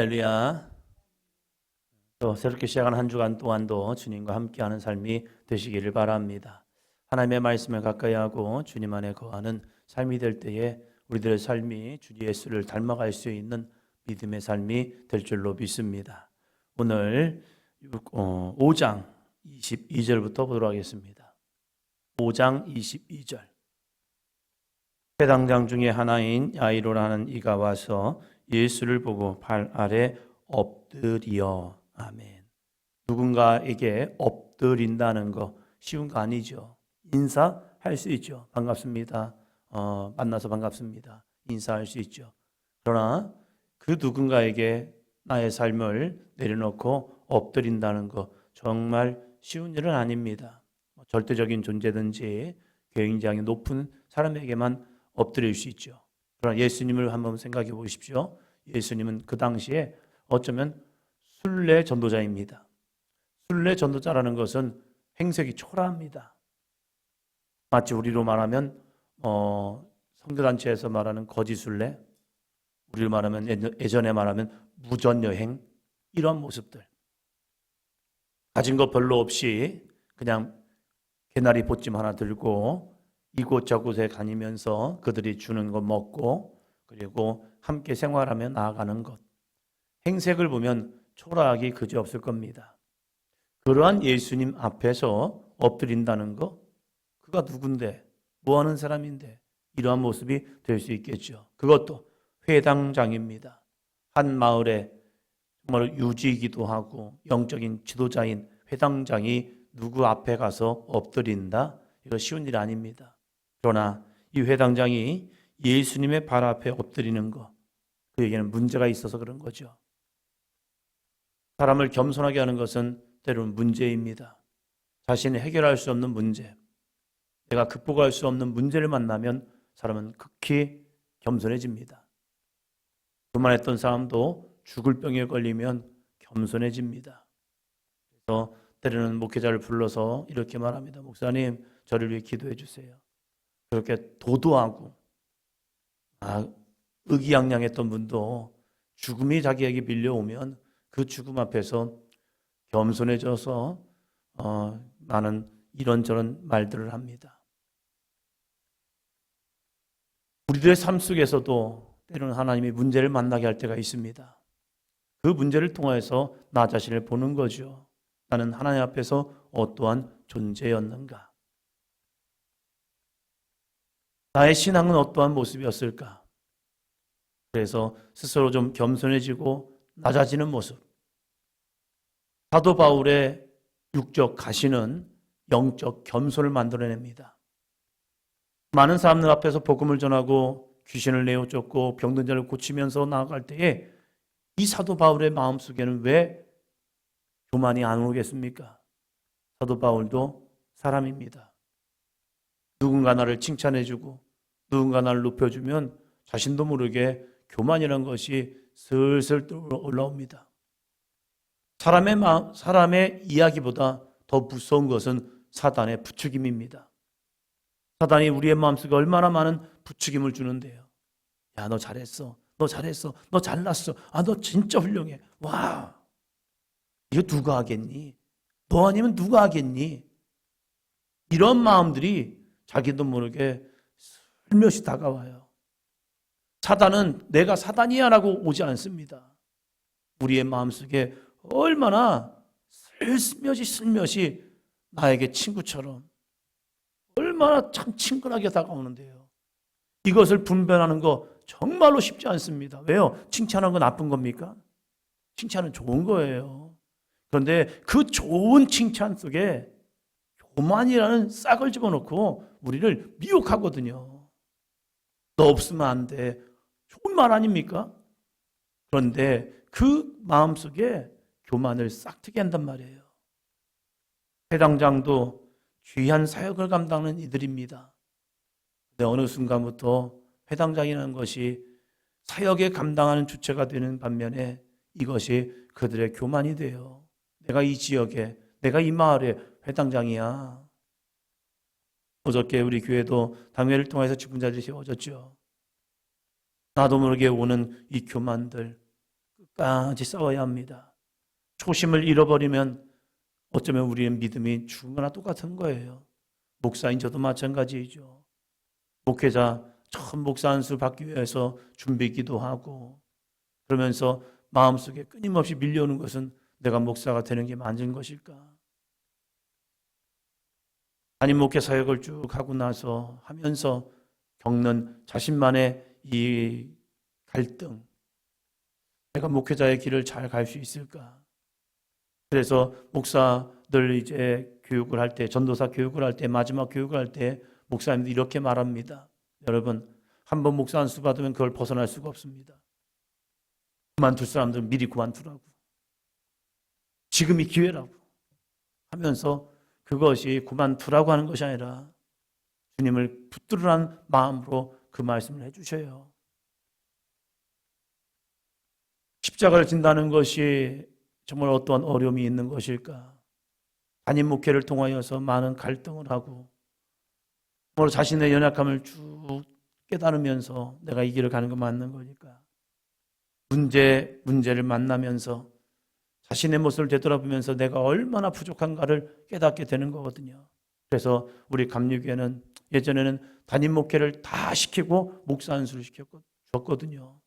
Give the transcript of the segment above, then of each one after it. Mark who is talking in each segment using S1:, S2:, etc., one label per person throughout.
S1: 할렐루야. 또 새롭게 시작한 한 주간 동안도 주님과 함께하는 삶이 되시기를 바랍니다. 하나님의 말씀을 가까이 하고 주님 안에 거하는 삶이 될 때에 우리들의 삶이 주 예수를 닮아갈 수 있는 믿음의 삶이 될 줄로 믿습니다. 오늘 5장 22절부터 보도록 하겠습니다. 5장 22절. 회당장 중에 하나인 야이로라는 이가 와서 예수를 보고 발 아래 엎드리어. 아멘. 누군가에게 엎드린다는 거 쉬운 거 아니죠. 인사할 수 있죠. 반갑습니다. 만나서 반갑습니다. 인사할 수 있죠. 그러나 그 누군가에게 나의 삶을 내려놓고 엎드린다는 거 정말 쉬운 일은 아닙니다. 절대적인 존재든지 굉장히 높은 사람에게만 엎드릴 수 있죠. 그러나 예수님을 한번 생각해 보십시오. 예수님은 그 당시에 어쩌면 순례 전도자입니다. 순례 전도자라는 것은 행색이 초라합니다. 마치 우리로 말하면 선교단체에서 말하는 거지 순례, 우리로 말하면 예전에 말하면 무전여행, 이런 모습들. 가진 것 별로 없이 그냥 개나리 보찜 하나 들고 이곳저곳에 다니면서 그들이 주는 거 먹고 그리고 함께 생활하며 나아가는 것. 행색을 보면 초라하기 그지없을 겁니다. 그러한 예수님 앞에서 엎드린다는 거, 그가 누군데, 뭐하는 사람인데 이러한 모습이 될 수 있겠죠. 그것도 회당장입니다. 한 마을에 정말 유지이기도 하고 영적인 지도자인 회당장이 누구 앞에 가서 엎드린다? 이거 쉬운 일이 아닙니다. 그러나 이 회당장이 예수님의 발 앞에 엎드리는 것, 그에게는 문제가 있어서 그런 거죠. 사람을 겸손하게 하는 것은 때로는 문제입니다. 자신이 해결할 수 없는 문제, 내가 극복할 수 없는 문제를 만나면 사람은 극히 겸손해집니다. 교만했던 사람도 죽을 병에 걸리면 겸손해집니다. 그래서 때로는 목회자를 불러서 이렇게 말합니다. 목사님, 저를 위해 기도해 주세요. 그렇게 도도하고 의기양양했던 분도 죽음이 자기에게 밀려오면 그 죽음 앞에서 겸손해져서 나는 이런저런 말들을 합니다. 우리들의 삶 속에서도 때로는 하나님이 문제를 만나게 할 때가 있습니다. 그 문제를 통해서 나 자신을 보는 거죠. 나는 하나님 앞에서 어떠한 존재였는가? 나의 신앙은 어떠한 모습이었을까? 그래서 스스로 좀 겸손해지고 낮아지는 모습. 사도 바울의 육적 가시는 영적 겸손을 만들어냅니다. 많은 사람들 앞에서 복음을 전하고 귀신을 내어쫓고 병든 자를 고치면서 나아갈 때에 이 사도 바울의 마음속에는 왜 교만이 안 오겠습니까? 사도 바울도 사람입니다. 누군가 나를 칭찬해주고 누군가 나를 높여주면 자신도 모르게 교만이라는 것이 슬슬 올라옵니다. 사람의 이야기보다 더 무서운 것은 사단의 부추김입니다. 사단이 우리의 마음속에 얼마나 많은 부추김을 주는데요. 야, 너 잘했어. 너 잘했어. 너 잘났어. 너 진짜 훌륭해. 와, 이거 누가 하겠니? 너 아니면 누가 하겠니? 이런 마음들이 자기도 모르게 슬며시 다가와요. 사단은 내가 사단이야 라고 오지 않습니다. 우리의 마음속에 얼마나 슬며시 나에게 친구처럼 얼마나 참 친근하게 다가오는데요. 이것을 분별하는 거 정말로 쉽지 않습니다. 왜요? 칭찬한 건 나쁜 겁니까? 칭찬은 좋은 거예요. 그런데 그 좋은 칭찬 속에 교만이라는 싹을 집어넣고 우리를 미혹하거든요. 너 없으면 안 돼. 좋은 말 아닙니까? 그런데 그 마음속에 교만을 싹트게 한단 말이에요. 회당장도 귀한 사역을 감당하는 이들입니다. 근데 어느 순간부터 회당장이라는 것이 사역에 감당하는 주체가 되는 반면에 이것이 그들의 교만이 돼요. 내가 이 지역에, 내가 이 마을에 회당장이야. 어저께 우리 교회도 당회를 통해서 직분자들이 세워졌죠. 나도 모르게 오는 이 교만들 끝까지 싸워야 합니다. 초심을 잃어버리면 어쩌면 우리의 믿음이 죽은 거나 똑같은 거예요. 목사인 저도 마찬가지이죠. 목회자 처음 목사 안수 받기 위해서 준비 기도하고 그러면서 마음속에 끊임없이 밀려오는 것은 내가 목사가 되는 게 맞은 것일까? 담임 목회 사역을 쭉 하고 나서 하면서 겪는 자신만의 이 갈등, 내가 목회자의 길을 잘 갈 수 있을까? 그래서 목사들 이제 교육을 할 때, 전도사 교육을 할 때, 마지막 교육을 할 때 목사님들 이렇게 말합니다. 여러분, 한번 목사 안수 받으면 그걸 벗어날 수가 없습니다. 그만둘 사람들은 미리 그만두라고. 지금이 기회라고 하면서 그것이 그만두라고 하는 것이 아니라 주님을 붙들으라는 마음으로 그 말씀을 해주셔요. 십자가를 진다는 것이 정말 어떠한 어려움이 있는 것일까? 담임 목회를 통하여서 많은 갈등을 하고 자신의 연약함을 쭉 깨달으면서 내가 이 길을 가는 거 맞는 거니까 문제를 만나면서 자신의 모습을 되돌아보면서 내가 얼마나 부족한가를 깨닫게 되는 거거든요. 그래서 우리 감리교회는 예전에는 담임 목회를 다 시키고 목사 안수를 줬거든요.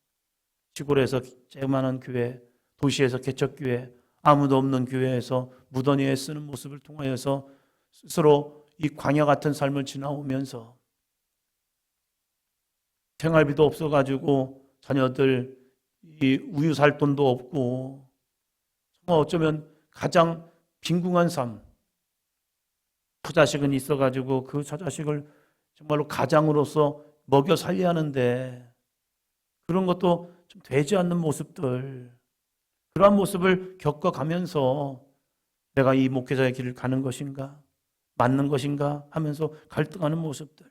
S1: 시골에서 조그마한 교회, 도시에서 개척교회, 아무도 없는 교회에서 무더니에 쓰는 모습을 통하여서 스스로 이 광야 같은 삶을 지나오면서 생활비도 없어가지고 자녀들 이 우유 살 돈도 없고 정말 어쩌면 가장 빈궁한 삶, 처자식은 있어가지고 그 처자식을 정말로 가장으로서 먹여 살려야 하는데 그런 것도 좀 되지 않는 모습들, 그러한 모습을 겪어가면서 내가 이 목회자의 길을 가는 것인가, 맞는 것인가 하면서 갈등하는 모습들.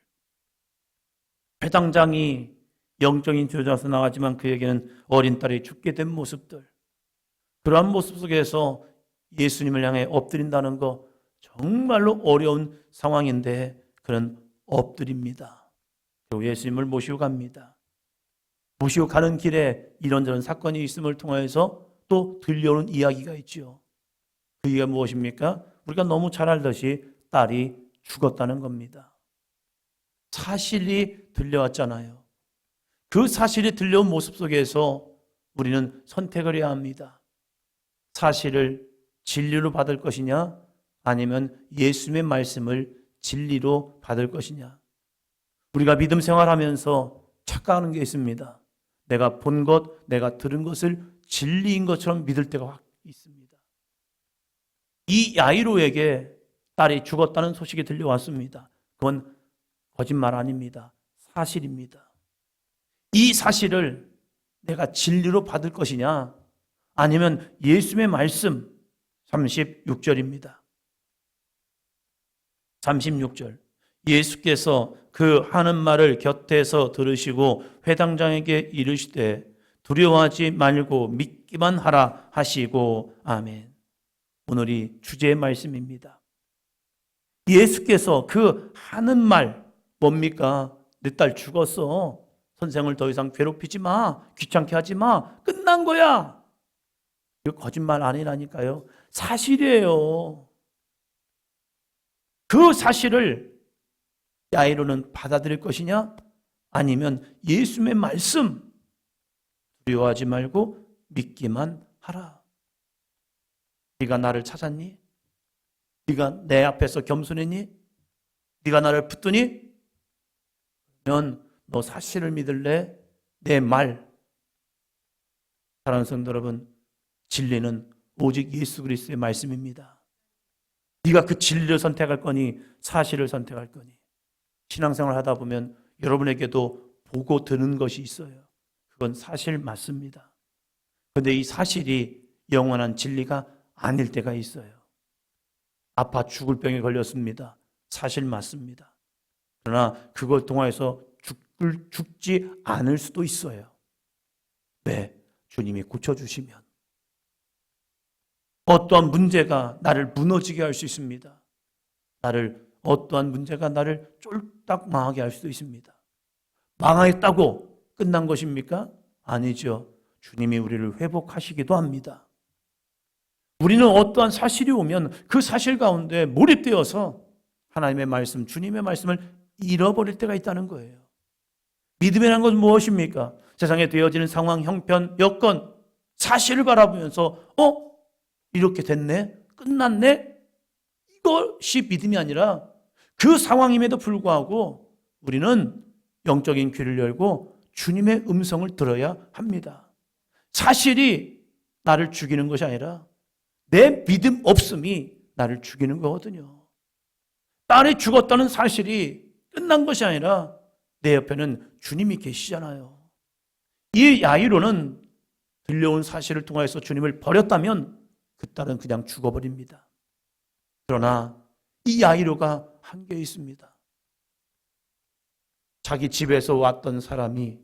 S1: 회당장이 영적인 교자로서 나가지만 그에게는 어린 딸이 죽게 된 모습들. 그러한 모습 속에서 예수님을 향해 엎드린다는 거 정말로 어려운 상황인데 그는 엎드립니다. 그리고 예수님을 모시고 갑니다. 모시고 가는 길에 이런저런 사건이 있음을 통해서 또 들려오는 이야기가 있죠. 그 이야기가 무엇입니까? 우리가 너무 잘 알듯이 딸이 죽었다는 겁니다. 사실이 들려왔잖아요. 그 사실이 들려온 모습 속에서 우리는 선택을 해야 합니다. 사실을 진리로 받을 것이냐 아니면 예수님의 말씀을 진리로 받을 것이냐. 우리가 믿음 생활하면서 착각하는 게 있습니다. 내가 본 것, 내가 들은 것을 진리인 것처럼 믿을 때가 확 있습니다. 이 야이로에게 딸이 죽었다는 소식이 들려왔습니다. 그건 거짓말 아닙니다. 사실입니다. 이 사실을 내가 진리로 받을 것이냐 아니면 예수님의 말씀 36절입니다. 36절 예수께서 그 하는 말을 곁에서 들으시고 회당장에게 이르시되 두려워하지 말고 믿기만 하라 하시고 아멘. 오늘이 주제의 말씀입니다. 예수께서 그 하는 말 뭡니까? 내 딸 죽었어. 선생을 더 이상 괴롭히지 마. 귀찮게 하지 마. 끝난 거야. 이거 거짓말 아니라니까요. 사실이에요. 그 사실을 야이로는 받아들일 것이냐? 아니면 예수님의 말씀 두려워하지 말고 믿기만 하라. 네가 나를 찾았니? 네가 내 앞에서 겸손했니? 네가 나를 붙드니? 그러면 너 사실을 믿을래? 내 말. 사랑하는 성도 여러분, 진리는 오직 예수 그리스도의 말씀입니다. 네가 그 진리를 선택할 거니 사실을 선택할 거니. 신앙생활 하다 보면 여러분에게도 보고 드는 것이 있어요. 그건 사실 맞습니다. 그런데 이 사실이 영원한 진리가 아닐 때가 있어요. 아파 죽을 병에 걸렸습니다. 사실 맞습니다. 그러나 그걸 통해서 죽지 않을 수도 있어요. 왜? 주님이 고쳐주시면. 어떠한 문제가 나를 무너지게 할 수 있습니다. 어떠한 문제가 나를 쫄딱 망하게 할 수도 있습니다. 망하겠다고 끝난 것입니까? 아니죠. 주님이 우리를 회복하시기도 합니다. 우리는 어떠한 사실이 오면 그 사실 가운데 몰입되어서 하나님의 말씀, 주님의 말씀을 잃어버릴 때가 있다는 거예요. 믿음이라는 것은 무엇입니까? 세상에 되어지는 상황, 형편, 여건, 사실을 바라보면서 이렇게 됐네? 끝났네? 이것이 믿음이 아니라 그 상황임에도 불구하고 우리는 영적인 귀를 열고 주님의 음성을 들어야 합니다. 사실이 나를 죽이는 것이 아니라 내 믿음 없음이 나를 죽이는 거거든요. 딸이 죽었다는 사실이 끝난 것이 아니라 내 옆에는 주님이 계시잖아요. 이 야이로는 들려온 사실을 통해서 주님을 버렸다면 그 딸은 그냥 죽어버립니다. 그러나 이 야이로가 한계 있습니다. 자기 집에서 왔던 사람이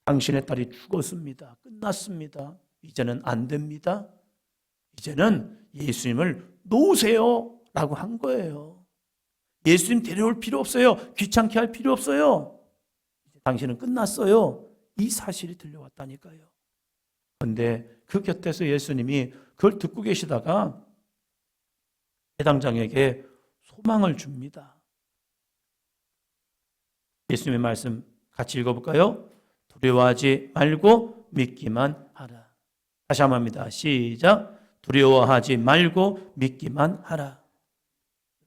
S1: 당신의 딸이 죽었습니다. 끝났습니다. 이제는 안 됩니다. 이제는 예수님을 놓으세요 라고 한 거예요. 예수님 데려올 필요 없어요. 귀찮게 할 필요 없어요. 당신은 끝났어요. 이 사실이 들려왔다니까요. 그런데 그 곁에서 예수님이 그걸 듣고 계시다가 해당장에게 소망을 줍니다. 예수님의 말씀 같이 읽어볼까요? 두려워하지 말고 믿기만 하라. 다시 한번 합니다. 시작. 두려워하지 말고 믿기만 하라.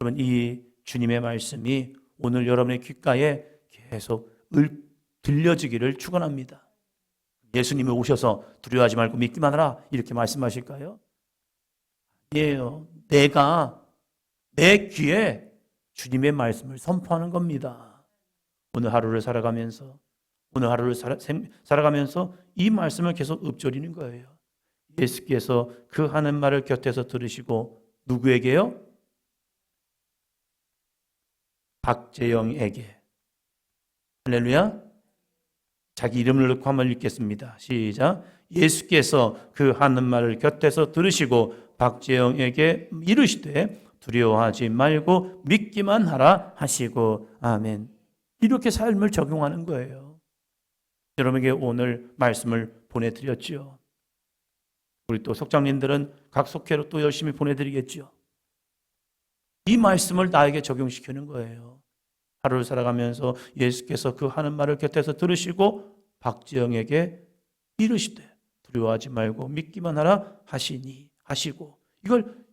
S1: 여러분, 이 주님의 말씀이 오늘 여러분의 귓가에 계속 들려지기를 축원합니다. 예수님이 오셔서 두려워하지 말고 믿기만 하라 이렇게 말씀하실까요? 아니에요. 내가 내 귀에 주님의 말씀을 선포하는 겁니다. 오늘 하루를 살아가면서 이 말씀을 계속 읊조리는 거예요. 예수께서 그 하는 말을 곁에서 들으시고 누구에게요? 박재영에게. 할렐루야. 자기 이름을 넣고 한번 읽겠습니다. 시작. 예수께서 그 하는 말을 곁에서 들으시고 박재영에게 이르시되 두려워하지 말고 믿기만 하라 하시고 아멘. 이렇게 삶을 적용하는 거예요. 여러분에게 오늘 말씀을 보내드렸죠. 우리 또 속장님들은 각 속회로 또 열심히 보내드리겠죠. 이 말씀을 나에게 적용시키는 거예요. 하루를 살아가면서 예수께서 그 하는 말을 곁에서 들으시고 박지영에게 이르시되 두려워하지 말고 믿기만 하라 하시고 이걸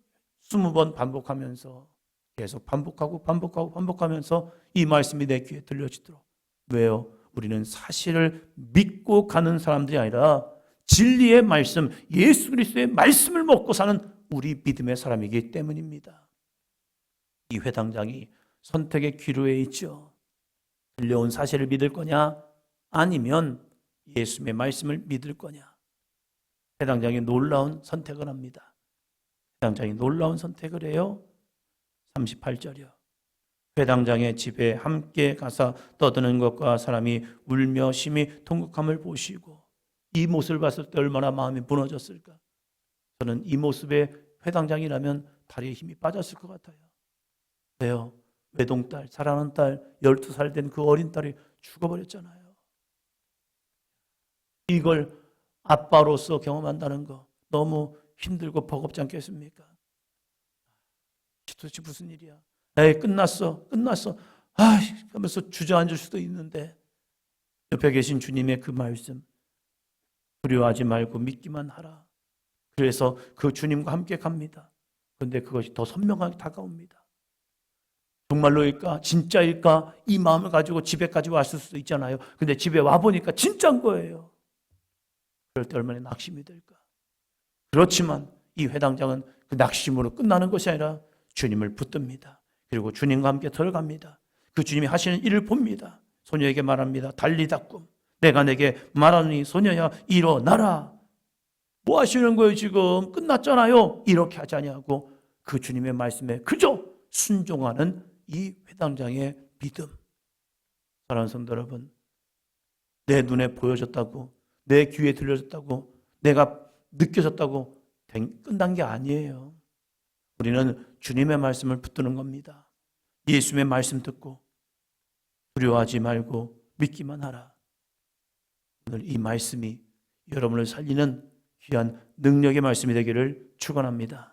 S1: 20번 반복하면서 계속 반복하면서 이 말씀이 내 귀에 들려지도록. 왜요? 우리는 사실을 믿고 가는 사람들이 아니라 진리의 말씀, 예수 그리스도의 말씀을 먹고 사는 우리 믿음의 사람이기 때문입니다. 이 회당장이 선택의 기로에 있죠. 들려온 사실을 믿을 거냐 아니면 예수님의 말씀을 믿을 거냐. 회당장이 놀라운 선택을 합니다. 회당장이 놀라운 선택을 해요. 38절이요. 회당장의 집에 함께 가서 떠드는 것과 사람이 울며 심히 통곡함을 보시고 이 모습을 봤을 때 얼마나 마음이 무너졌을까. 저는 이 모습에 회당장이라면 다리에 힘이 빠졌을 것 같아요. 왜요? 외동딸, 사랑하는 딸, 12살 된 그 어린 딸이 죽어버렸잖아요. 이걸 아빠로서 경험한다는 거 너무 힘들고 버겁지 않겠습니까? 도대체 무슨 일이야? 에이, 끝났어. 하면서 주저앉을 수도 있는데 옆에 계신 주님의 그 말씀 두려워하지 말고 믿기만 하라. 그래서 그 주님과 함께 갑니다. 그런데 그것이 더 선명하게 다가옵니다. 정말로일까? 진짜일까? 이 마음을 가지고 집에까지 왔을 수도 있잖아요. 근데 집에 와보니까 진짜인 거예요. 그럴 때 얼마나 낙심이 될까? 그렇지만 이 회당장은 그 낙심으로 끝나는 것이 아니라 주님을 붙듭니다. 그리고 주님과 함께 들어갑니다. 그 주님이 하시는 일을 봅니다. 소녀에게 말합니다. 달리다꿈. 내가 내게 말하니 소녀야 일어나라. 뭐 하시는 거예요 지금? 끝났잖아요. 이렇게 하지 아니하고 그 주님의 말씀에 그저 순종하는 이 회당장의 믿음. 사랑하는 성도 여러분, 내 눈에 보여졌다고, 내 귀에 들려졌다고, 내가 느껴졌다고 끝난 게 아니에요. 우리는 주님의 말씀을 붙드는 겁니다. 예수님의 말씀 듣고 두려워하지 말고 믿기만 하라. 오늘 이 말씀이 여러분을 살리는 귀한 능력의 말씀이 되기를 축원합니다.